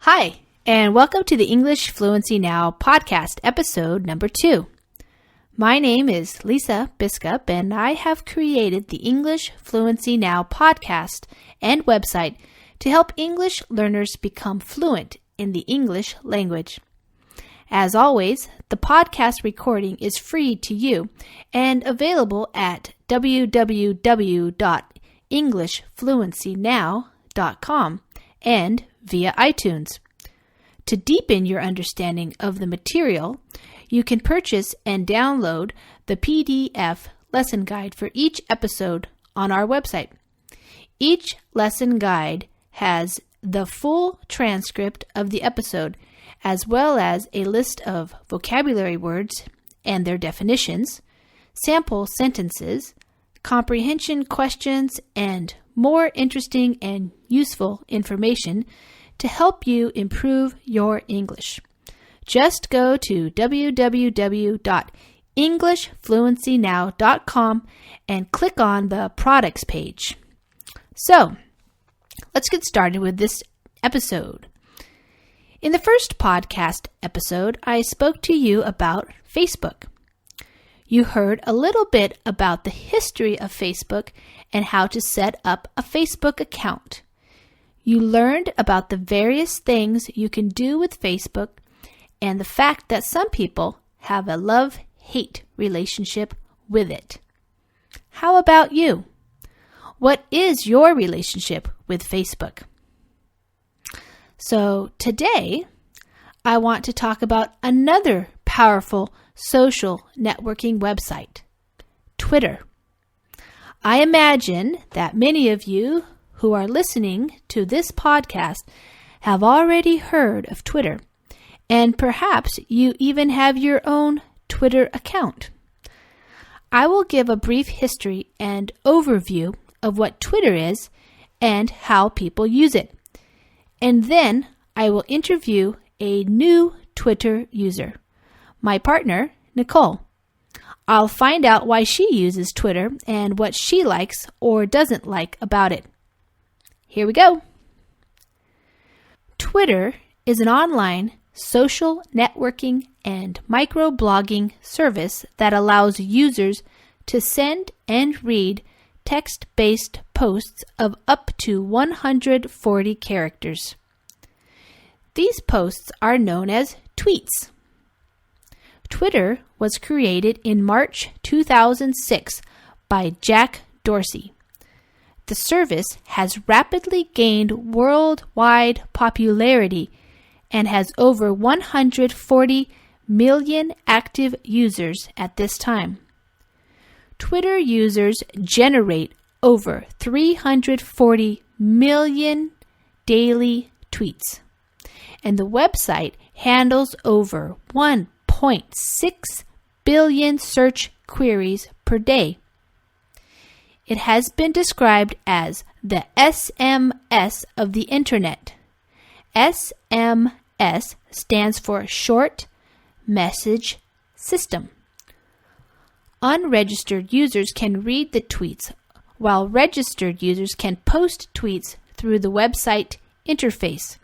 Hi, and welcome to the English Fluency Now podcast, episode number 2. My name is Lisa Biskup, and I have created the English Fluency Now podcast and website to help English learners become fluent in the English language. As always, the podcast recording is free to you and available at www.englishfluencynow.com and via iTunes. To deepen your understanding of the material, you can purchase and download the PDF lesson guide for each episode on our website. Each lesson guide has the full transcript of the episode, as well as a list of vocabulary words and their definitions, sample sentences, comprehension questions, and more interesting and useful information to help you improve your English. Just go to www.englishfluencynow.com and click on the products page. So, let's get started with this episode. In the first podcast episode, I spoke to you about Facebook. You heard a little bit about the history of Facebook and how to set up a Facebook account. You learned about the various things you can do with Facebook and the fact that some people have a love-hate relationship with it. How about you? What is your relationship with Facebook? So today, I want to talk about another powerful social networking website, Twitter. I imagine that many of you who are listening to this podcast have already heard of Twitter, and perhaps you even have your own Twitter account. I will give a brief history and overview of what Twitter is and how people use it, and then I will interview a new Twitter user, my partner, Nicole. I'll find out why she uses Twitter and what she likes or doesn't like about it. Here we go. Twitter is an online social networking and microblogging service that allows users to send and read text-based posts of up to 140 characters. These posts are known as tweets. Twitter was created in March 2006 by Jack Dorsey. The service has rapidly gained worldwide popularity and has over 140 million active users at this time. Twitter users generate over 340 million daily tweets, and the website handles over 1.6 billion search queries per day. It has been described as the SMS of the Internet. SMS stands for Short Message System. Unregistered users can read the tweets, while registered users can post tweets through the website interface,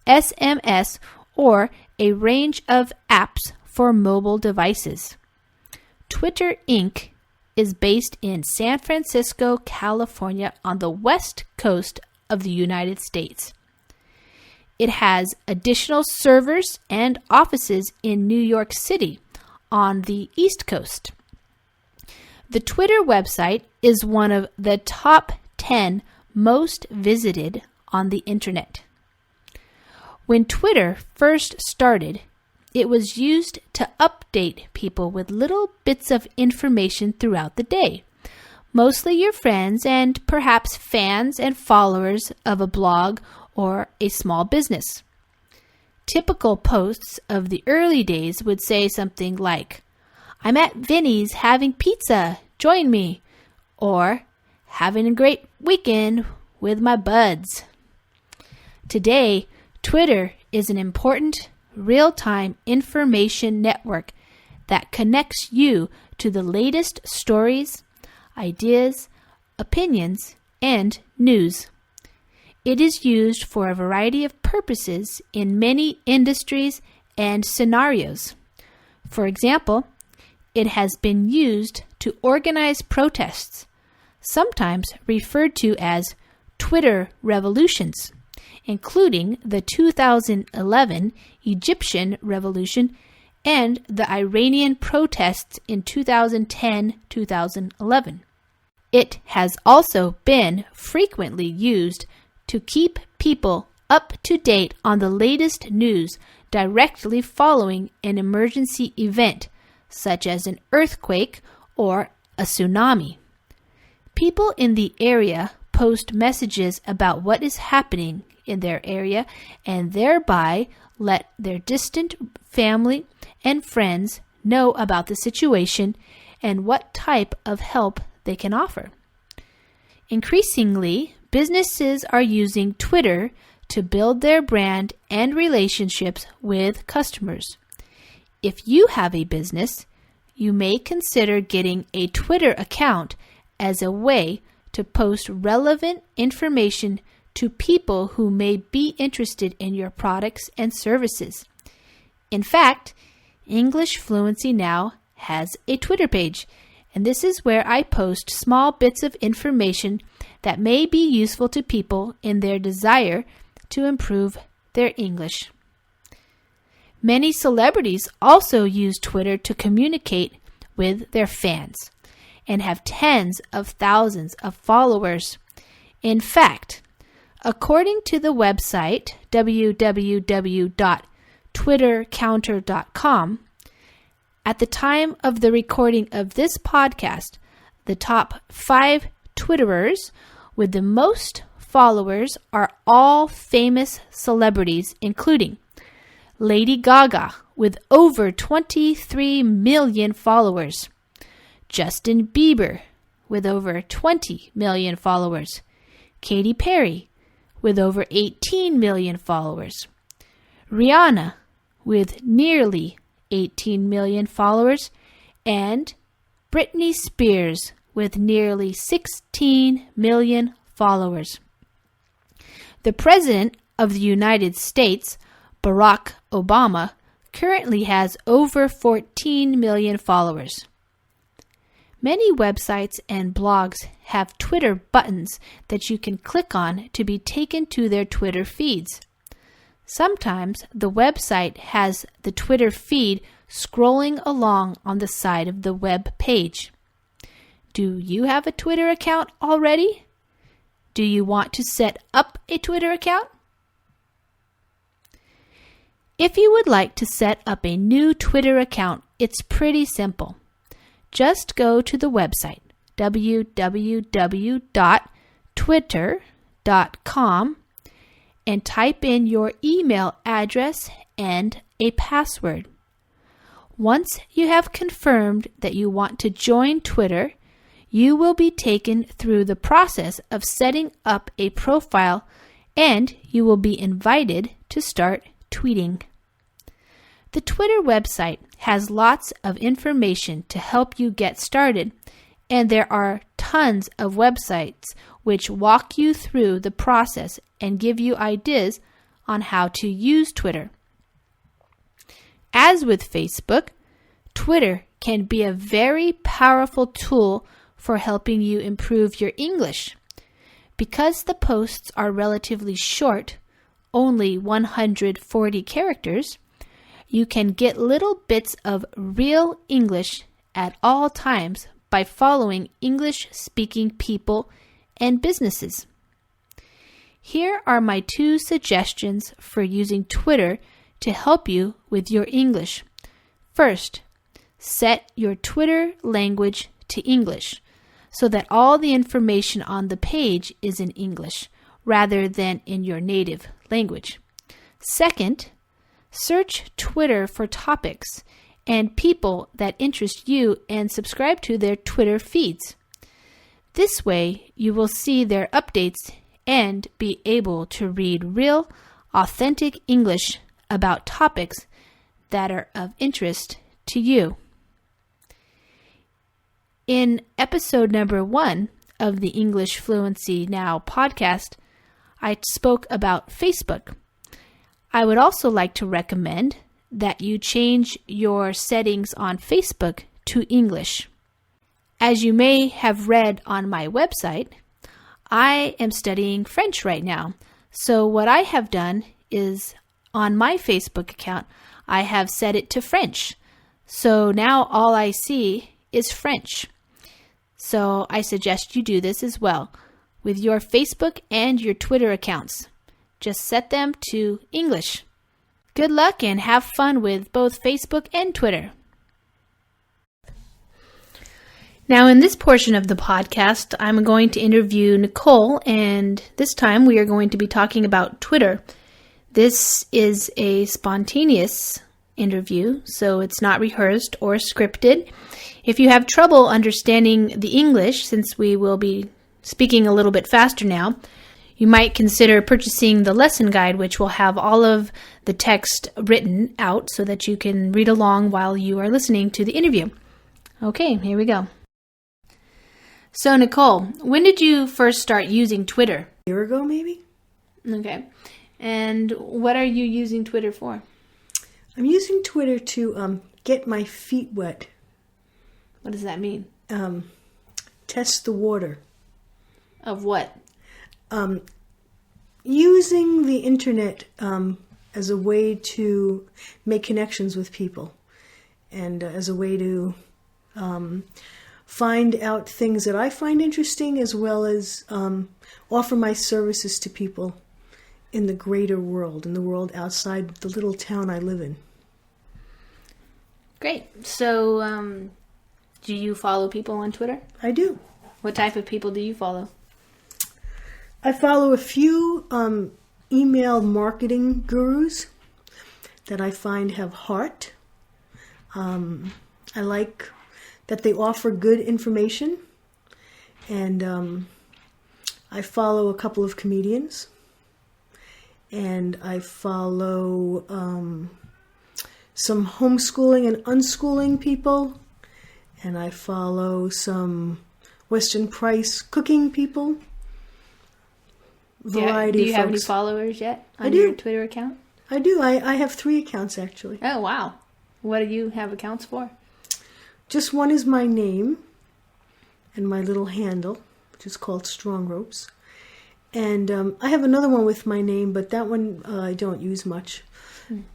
SMS, or a range of apps for mobile devices. Twitter Inc. is based in San Francisco, California, on the west coast of the United States. It has additional servers and offices in New York City on the East Coast. The Twitter website is one of the top 10 most visited on the internet. When Twitter first started, it was used to update people with little bits of information throughout the day, mostly your friends and perhaps fans and followers of a blog or a small business. Typical posts of the early days would say something like, "I'm at Vinny's having pizza, join me," or "having a great weekend with my buds." Today, Twitter is an important real-time information network that connects you to the latest stories, ideas, opinions, and news. It is used for a variety of purposes in many industries and scenarios. For example, it has been used to organize protests, sometimes referred to as Twitter revolutions, including the 2011 Egyptian revolution and the Iranian protests in 2010-2011. It has also been frequently used to keep people up to date on the latest news directly following an emergency event, such as an earthquake or a tsunami. People in the area post messages about what is happening in their area and thereby let their distant family and friends know about the situation and what type of help they can offer. Increasingly, businesses are using Twitter to build their brand and relationships with customers. If you have a business, you may consider getting a Twitter account as a way to post relevant information to people who may be interested in your products and services. In fact, English Fluency Now has a Twitter page, and this is where I post small bits of information that may be useful to people in their desire to improve their English. Many celebrities also use Twitter to communicate with their fans and have tens of thousands of followers. In fact, according to the website www.twittercounter.com, at the time of the recording of this podcast, the top 5 Twitterers with the most followers are all famous celebrities, including Lady Gaga with over 23 million followers, Justin Bieber with over 20 million followers, Katy Perry with over 18 million followers, Rihanna with nearly 18 million followers, and Britney Spears with nearly 16 million followers. The President of the United States, Barack Obama, currently has over 14 million followers. Many websites and blogs have Twitter buttons that you can click on to be taken to their Twitter feeds. Sometimes the website has the Twitter feed scrolling along on the side of the web page. Do you have a Twitter account already? Do you want to set up a Twitter account? If you would like to set up a new Twitter account, it's pretty simple. Just go to the website www.twitter.com and type in your email address and a password. Once you have confirmed that you want to join Twitter, you will be taken through the process of setting up a profile and you will be invited to start tweeting. The Twitter website has lots of information to help you get started, and there are tons of websites which walk you through the process and give you ideas on how to use Twitter. As with Facebook, Twitter can be a very powerful tool for helping you improve your English. Because the posts are relatively short, only 140 characters, you can get little bits of real English at all times by following English-speaking people and businesses. Here are my 2 suggestions for using Twitter to help you with your English. First, set your Twitter language to English so that all the information on the page is in English rather than in your native language. Second, search Twitter for topics and people that interest you and subscribe to their Twitter feeds. This way, you will see their updates and be able to read real, authentic English about topics that are of interest to you. In episode number 1 of the English Fluency Now podcast, I spoke about Facebook. I would also like to recommend that you change your settings on Facebook to English. As you may have read on my website, I am studying French right now. So what I have done is on my Facebook account, I have set it to French. So now all I see is French. So I suggest you do this as well with your Facebook and your Twitter accounts. Just set them to English. Good luck and have fun with both Facebook and Twitter. Now in this portion of the podcast, I'm going to interview Nicole, and this time we are going to be talking about Twitter. This is a spontaneous interview, so it's not rehearsed or scripted. If you have trouble understanding the English, since we will be speaking a little bit faster now, you might consider purchasing the lesson guide, which will have all of the text written out so that you can read along while you are listening to the interview. Okay, here we go. So, Nicole, when did you first start using Twitter? A year ago, maybe? Okay. And what are you using Twitter for? I'm using Twitter to get my feet wet. What does that mean? Test the water. Of what? Using the internet as a way to make connections with people and as a way to find out things that I find interesting, as well as offer my services to people in the greater world, in the world outside the little town I live in. Great. So, do you follow people on Twitter? I do. What type of people do you follow? I follow a few email marketing gurus that I find have heart. I like that they offer good information. And I follow a couple of comedians. And I follow some homeschooling and unschooling people. And I follow some Western Price cooking people. Variety do you of have any folks. followers yet on I do. your Twitter account? I do. I have 3 accounts, actually. Oh, wow. What do you have accounts for? Just one is my name and my little handle, which is called Strong Ropes. And I have another one with my name, but that one I don't use much.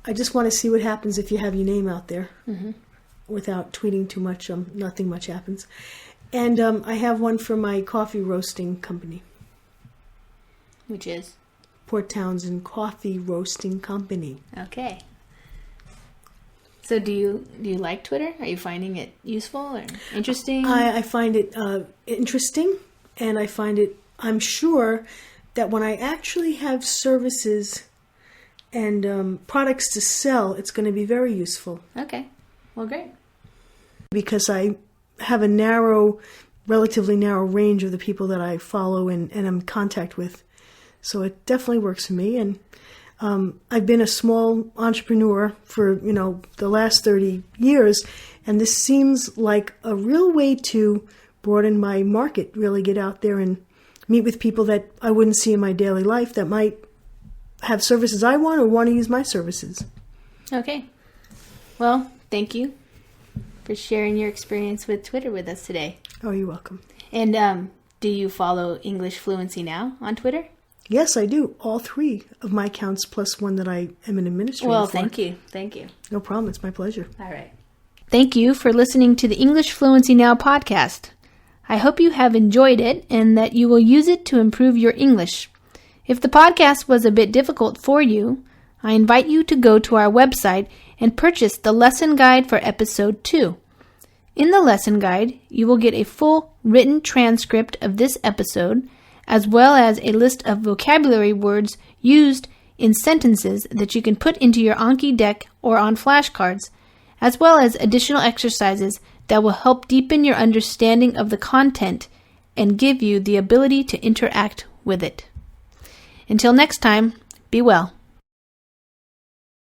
I just want to see what happens if you have your name out there. Without tweeting too much. Nothing much happens. And I have one for my coffee roasting company. Which is? Port Townsend Coffee Roasting Company. Okay. So do you like Twitter? Are you finding it useful or interesting? I find it interesting, and I'm sure that when I actually have services and products to sell, it's going to be very useful. Okay. Well, great. Because I have a relatively narrow range of the people that I follow and am in contact with. So it definitely works for me. And I've been a small entrepreneur for, the last 30 years. And this seems like a real way to broaden my market, really get out there and meet with people that I wouldn't see in my daily life that might have services I want or want to use my services. Okay. Well, thank you for sharing your experience with Twitter with us today. Oh, you're welcome. And do you follow English Fluency Now on Twitter? Yes, I do. All 3 of my accounts plus one that I am an administrator Well, for. thank you. Thank you. No problem. It's my pleasure. All right. Thank you for listening to the English Fluency Now podcast. I hope you have enjoyed it and that you will use it to improve your English. If the podcast was a bit difficult for you, I invite you to go to our website and purchase the lesson guide for episode 2. In the lesson guide, you will get a full written transcript of this episode, as well as a list of vocabulary words used in sentences that you can put into your Anki deck or on flashcards, as well as additional exercises that will help deepen your understanding of the content and give you the ability to interact with it. Until next time, be well.